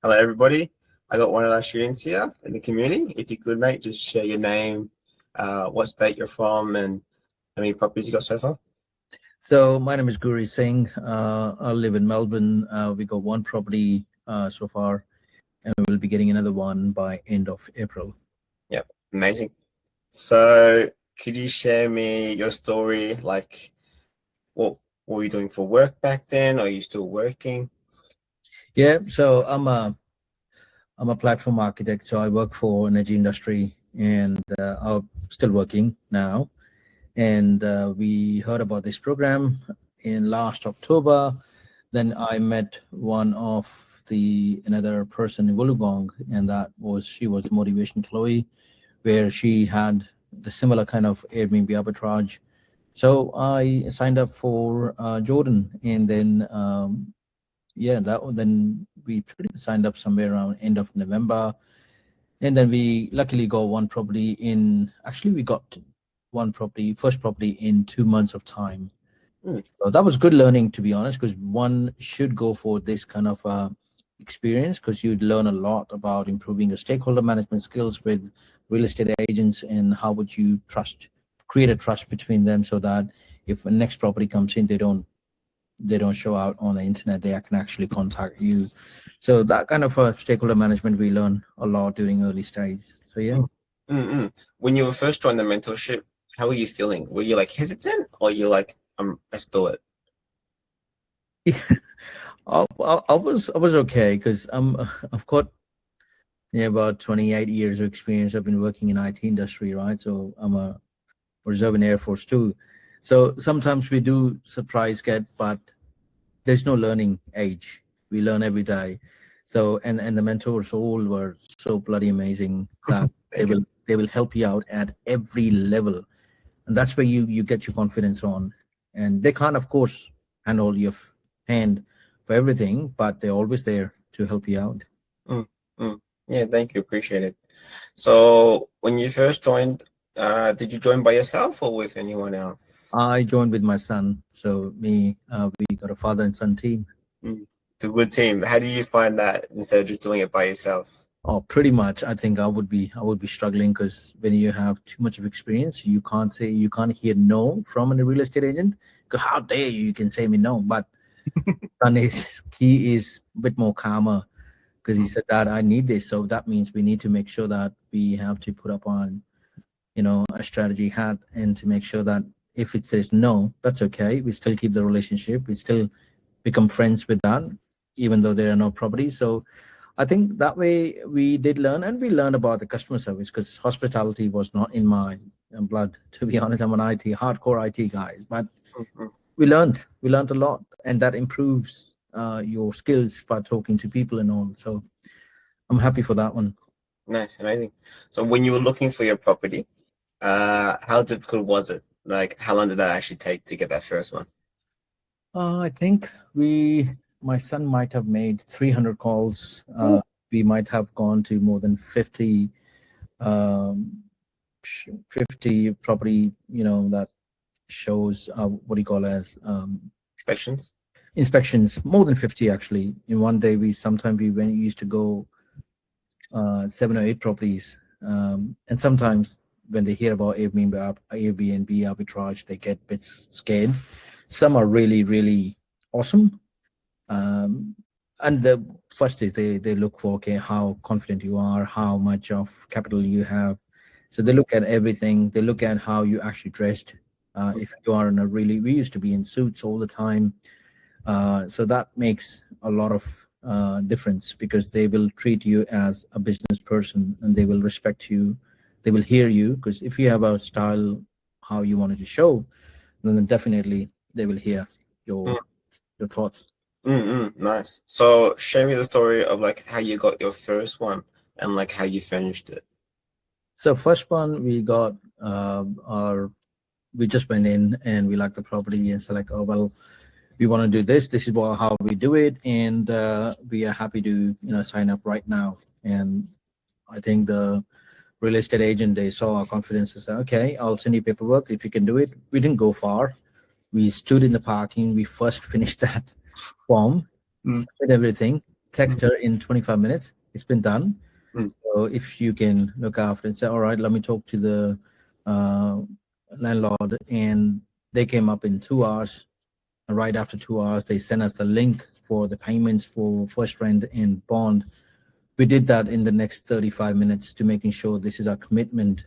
Hello, everybody. I got one of our students here in the community. If you could, mate, just share your name, what state you're from, and how many properties you got so far. So my name is Guri Singh. I live in Melbourne. We got one property so far, and we'll be getting another one by end of April. Yep, amazing. So could you share me your story? Like, what were you doing for work back then? Are you still working? Yeah, so I'm a platform architect. So I work for energy industry, and I'm still working now. And we heard about this program in last October. Then I met one of another person in Wollongong, and she was Motivation Chloe, where she had the similar kind of Airbnb arbitrage. So I signed up for Jordan, and then then we pretty much signed up somewhere around end of November, and then we luckily got one property in. Actually, we got first property in 2 months of time. So that was good learning, to be honest, because one should go for this kind of experience, because you'd learn a lot about improving your stakeholder management skills with real estate agents, and how would you create a trust between them, so that if a next property comes in, they don't show out on the internet, they can actually contact you. So that kind of stakeholder management, we learn a lot during early stage. So yeah. When you were first joined the mentorship, how were you feeling? Were you like hesitant, or you like, let's do it? I was okay, because I've got about 28 years of experience. I've been working in IT industry, right? So I'm a reserve in Air Force too. So sometimes we do surprise get, but there's no learning age. We learn every day. So and the mentors all were so bloody amazing that they will help you out at every level, and that's where you get your confidence on. And they can't, of course, handle your hand for everything, but they're always there to help you out. Yeah, thank you, appreciate it. So when you first joined, did you join by yourself or with anyone else? I joined with my son. So we got a father and son team. It's a good team. How do you find that instead of just doing it by yourself? Oh, pretty much. I think I would be struggling, because when you have too much of experience, you can't hear no from a real estate agent. Because how dare you? You can say me no. But he is a bit more calmer, because he said that I need this. So that means we need to make sure that we have to put up on, a strategy hat, and to make sure that if it says no, that's okay. We still keep the relationship. We still become friends with that, even though there are no properties. So I think that way we did learn, and we learned about the customer service, because hospitality was not in my blood, to be honest. I'm an hardcore IT guy, but we learned a lot, and that improves your skills by talking to people and all. So I'm happy for that one. Nice, amazing. So when you were looking for your property, how difficult was it? Like, how long did that actually take to get that first one? I think my son might have made 300 calls. We might have gone to more than 50 property, that shows what do you call as inspections. More than 50 actually. In one day, we used to go 7 or 8 properties, and sometimes when they hear about Airbnb arbitrage, they get a bit scared. Some are really, really awesome. And the first is they look for, okay, how confident you are, how much of capital you have. So they look at everything. They look at how you actually dressed. If you are we used to be in suits all the time. So that makes a lot of difference, because they will treat you as a business person, and they will respect you. They will hear you, because if you have a style, how you wanted to show, then definitely they will hear your thoughts. Nice. So share me the story of like how you got your first one and like how you finished it. So first one we got we just went in and we liked the property, and so like, oh well, we want to do this. This is how we do it, and we are happy to sign up right now. And I think the real estate agent, they saw our confidence and said, okay, I'll send you paperwork if you can do it. We didn't go far. We stood in the parking. We first finished that form, said everything, text her in 25 minutes. It's been done. Mm. So if you can look after and say, all right, let me talk to the uh, landlord, and they came up in 2 hours. And right after 2 hours, they sent us the link for the payments for first rent and bond. We did that in the next 35 minutes to making sure this is our commitment.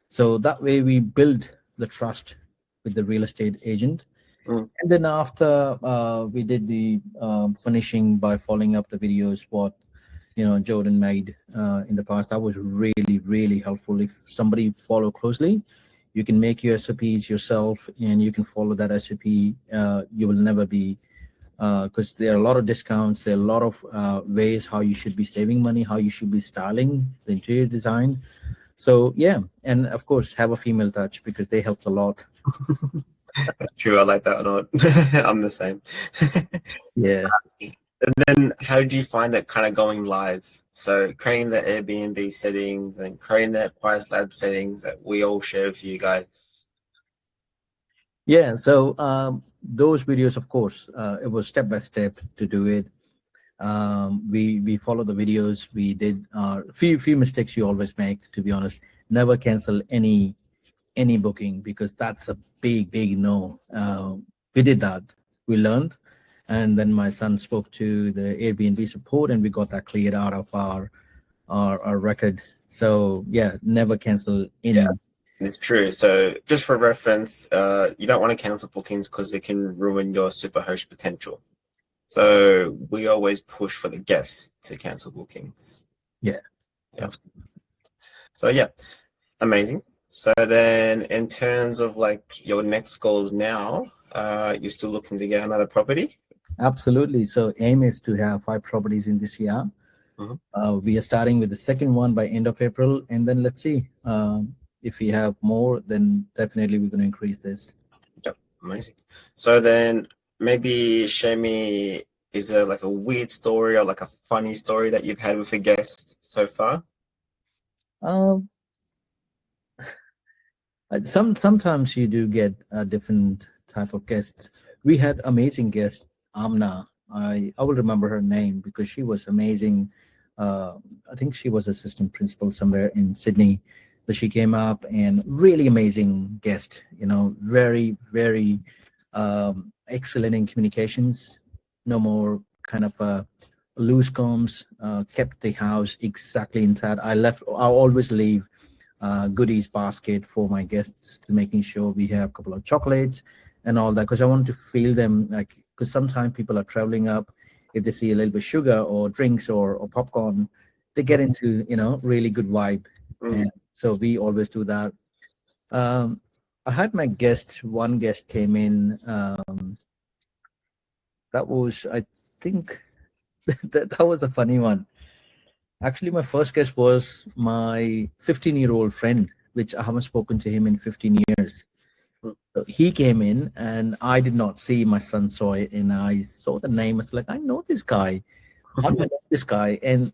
So that way we build the trust with the real estate agent. Mm. And then after we did the finishing by following up the videos, what Jordan made in the past, that was really, really helpful. If somebody follow closely, you can make your SOPs yourself and you can follow that SOP. You will never be, because there are a lot of discounts, there are a lot of ways how you should be saving money, how you should be styling the interior design. So yeah, and of course have a female touch because they helped a lot. That's true. I like that a lot. I'm the same. Yeah. And then how do you find that kind of going live? So creating the Airbnb settings and creating the Price Lab settings that we all share with you guys. Yeah, so those videos, of course, it was step by step to do it. We followed the videos. We did few mistakes you always make. To be honest, never cancel any booking because that's a big no. We did that. We learned, and then my son spoke to the Airbnb support, and we got that cleared out of our record. So yeah, never cancel any. Yeah. It's true. So just for reference, you don't want to cancel bookings because it can ruin your superhost potential. So we always push for the guests to cancel bookings. Yeah. Yeah. So yeah, amazing. So then in terms of like your next goals now, you're still looking to get another property? Absolutely. So aim is to have 5 properties in this year. We are starting with the second one by end of April, and then let's see. If we have more, then definitely we're going to increase this. Yep, amazing. So then maybe share me, is there like a weird story or like a funny story that you've had with a guest so far? Sometimes you do get a different type of guests. We had amazing guest Amna. I will remember her name because she was amazing. I think she was assistant principal somewhere in Sydney. But she came up and really amazing guest. Very excellent in communications. No more kind of loose comms. Kept the house exactly intact. I always leave goodies basket for my guests to making sure we have a couple of chocolates and all that because I want to feel them like because sometimes people are traveling up, if they see a little bit of sugar or drinks or popcorn, they get into really good vibe. And so we always do that. I had my one guest came in, that was I think that was a funny one. Actually, my first guest was my 15-year-old friend, which I haven't spoken to him in 15 years. So he came in and I did not see, my son saw it and I saw the name. I was like, I know this guy. How do I know this guy? And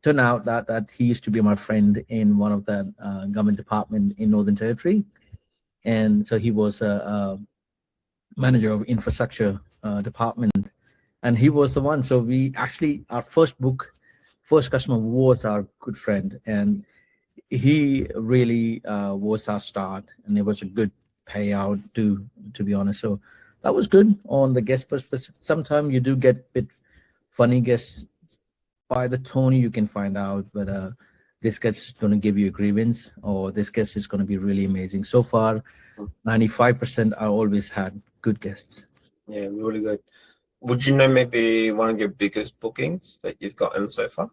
turned out that he used to be my friend in one of the government department in Northern Territory. And so he was a manager of infrastructure department. And he was the one. So we actually, our first customer was our good friend, and he really was our start, and it was a good payout to be honest. So that was good on the guest perspective. Sometimes you do get a bit funny guests. By the tone, you can find out whether this guest is going to give you a grievance or this guest is going to be really amazing. So far, 95% I always had good guests. Yeah, really good. Would you know maybe one of your biggest bookings that you've gotten so far?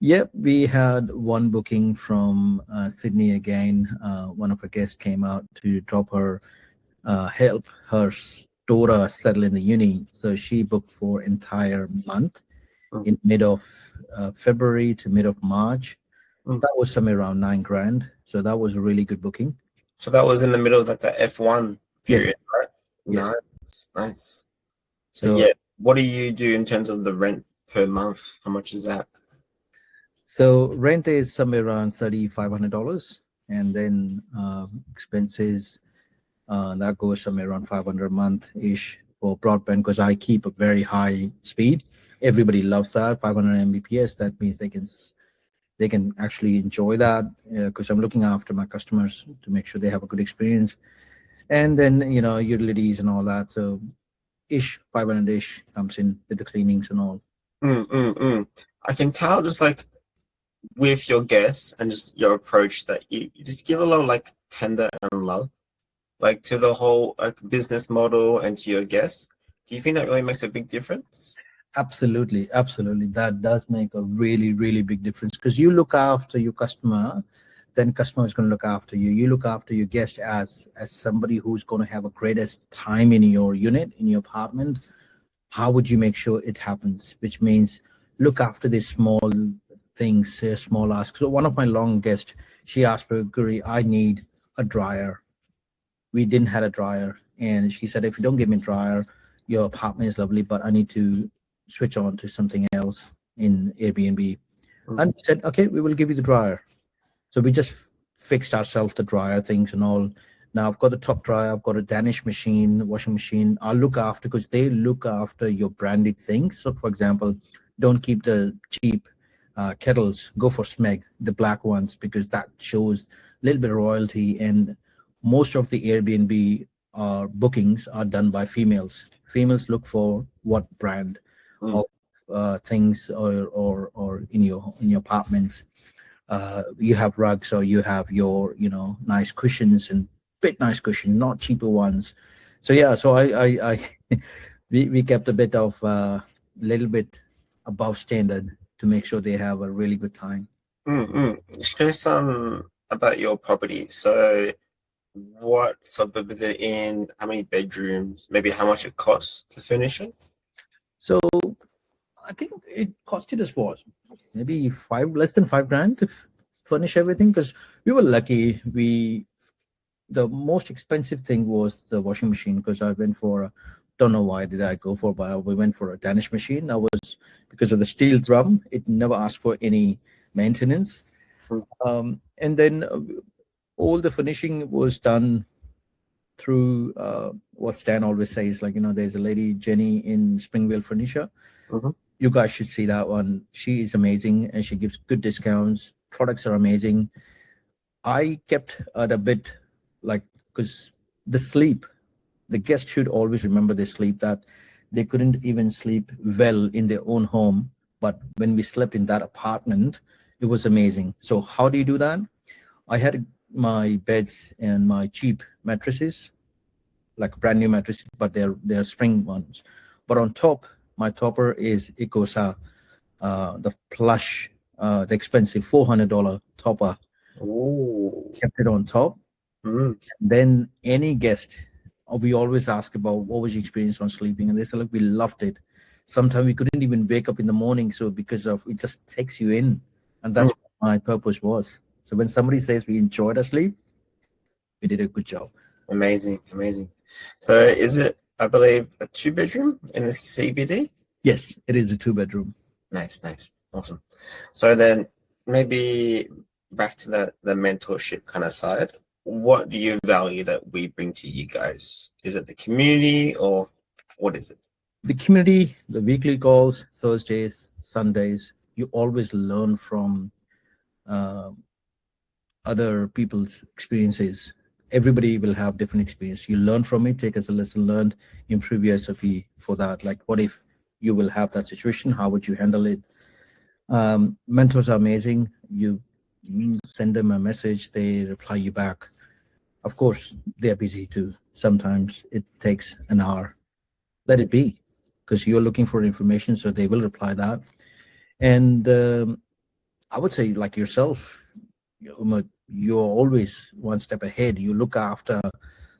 Yep, we had one booking from Sydney again. One of our guests came out to drop her, help her daughter settle in the uni. So she booked for entire month in mid of February to mid of March. That was somewhere around $9,000. So that was a really good booking. So that was in the middle of like the F1 period, Yes. right? Yes. Nice. So yeah, what do you do in terms of the rent per month? How much is that? So rent is somewhere around $3,500, and then expenses that goes somewhere around $500 a month ish for broadband because I keep a very high speed. Everybody loves that 500 Mbps. That means they can actually enjoy that, because I'm looking after my customers to make sure they have a good experience. And then utilities and all that. So ish 500 ish comes in with the cleanings and all. I can tell just like with your guests and just your approach that you just give a lot of like tender and love, like to the whole like business model and to your guests. Do you think that really makes a big difference? Absolutely, absolutely. That does make a really, really big difference, because you look after your customer, then customer is going to look after you. You look after your guest as somebody who's going to have a greatest time in your unit, in your apartment. How would you make sure it happens? Which means look after these small things, small asks. So one of my long guests, she asked for, Guri, I need a dryer. We didn't have a dryer, and she said, if you don't give me a dryer, your apartment is lovely, but I need to switch on to something else in Airbnb. And we said, okay, we will give you the dryer. So we just fixed ourselves the dryer things and all. Now I've got the top dryer, I've got a Danish machine, washing machine. I'll look after, because they look after your branded things. So for example, don't keep the cheap kettles, go for Smeg, the black ones, because that shows a little bit of royalty. And most of the Airbnb bookings are done by females. Females look for what brand of things, or in your apartments. You have rugs, or you have your nice cushions, and bit nice cushion, not cheaper ones. So yeah, so I we kept a bit of little bit above standard to make sure they have a really good time. Share some about your property. So what suburb is it in? How many bedrooms? Maybe how much it costs to finish it? So I think it costed us what, maybe less than $5,000 to furnish everything, because we were lucky. The most expensive thing was the washing machine, because I went for don't know why did I go for, but we went for a Danish machine. I was, because of the steel drum, it never asked for any maintenance. And then all the finishing was done through what Stan always says, like, there's a lady, Jenny, in Springvale Furniture. You guys should see that one. She is amazing, and she gives good discounts. Products are amazing. I kept it a bit like, because the guest should always remember their sleep, that they couldn't even sleep well in their own home. But when we slept in that apartment, it was amazing. So how do you do that? I had my beds and my cheap mattresses, like brand new mattresses, but they're spring ones. But on top, my topper is Icosa, the plush, the expensive $400 topper. Kept it on top. Then any guest, we always ask about what was your experience on sleeping, and they say, look, we loved it. Sometimes we couldn't even wake up in the morning, so because of it just takes you in, and that's what my purpose was. So when somebody says we enjoyed our sleep, we did a good job. Amazing. So is it, I believe, a 2-bedroom in the CBD? Yes, it is a 2-bedroom. Nice, awesome. So then maybe back to the mentorship kind of side. What do you value that we bring to you guys? Is it the community, or what is it? The community, the weekly calls, Thursdays, Sundays. You always learn from other people's experiences. Everybody will have different experience. You learn from it, take as a lesson learned, improve your SOP for that. Like, what if you will have that situation? How would you handle it? Mentors are amazing. You send them a message, they reply you back. Of course, they're busy too. Sometimes it takes an hour. Let it be, because you're looking for information, so they will reply that. And I would say, like yourself, you're always one step ahead. You look after,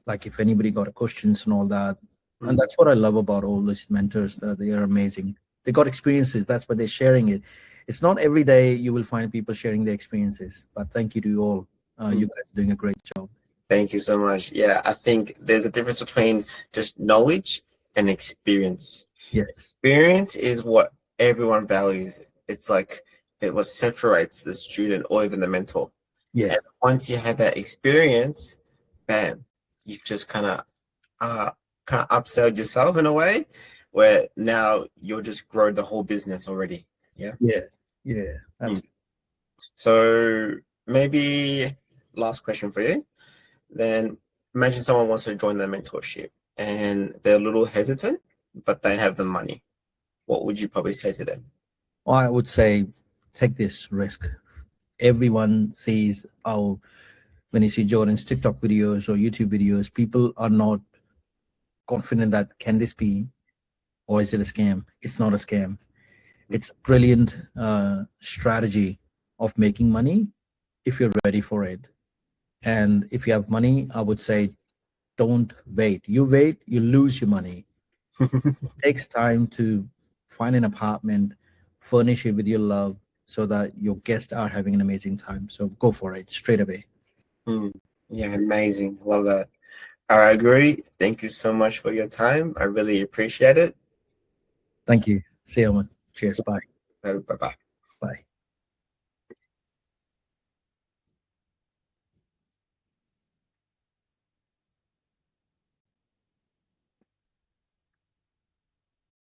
like, if anybody got questions and all that. And that's what I love about all these mentors, that they are amazing. They got experiences. That's why they're sharing it. It's not every day you will find people sharing their experiences, but thank you to you all. You guys are doing a great job. Thank you so much. Yeah, I think there's a difference between just knowledge and experience. Yes. Experience is what everyone values. It's like what separates the student or even the mentor. Yeah. And once you have that experience, bam, you've just kind of upselled yourself in a way. where now you'll just grow the whole business already. Yeah. Yeah. That's So maybe last question for you. Then imagine someone wants to join the mentorship and they're a little hesitant, but they have the money. What would you probably say to them? I would say take this risk. Everyone sees how when you see Jordan's TikTok videos or YouTube videos, people are not confident that can this be or is it a scam? It's not a scam. It's a brilliant strategy of making money if you're ready for it. And if you have money, I would say don't wait. You wait, you lose your money. It takes time to find an apartment, furnish it with your love so that your guests are having an amazing time. So go for it straight away. Yeah, amazing. Love that. All right, Guri, thank you so much for your time. I really appreciate it. Thank you. See you, man. Cheers. Bye. Bye bye.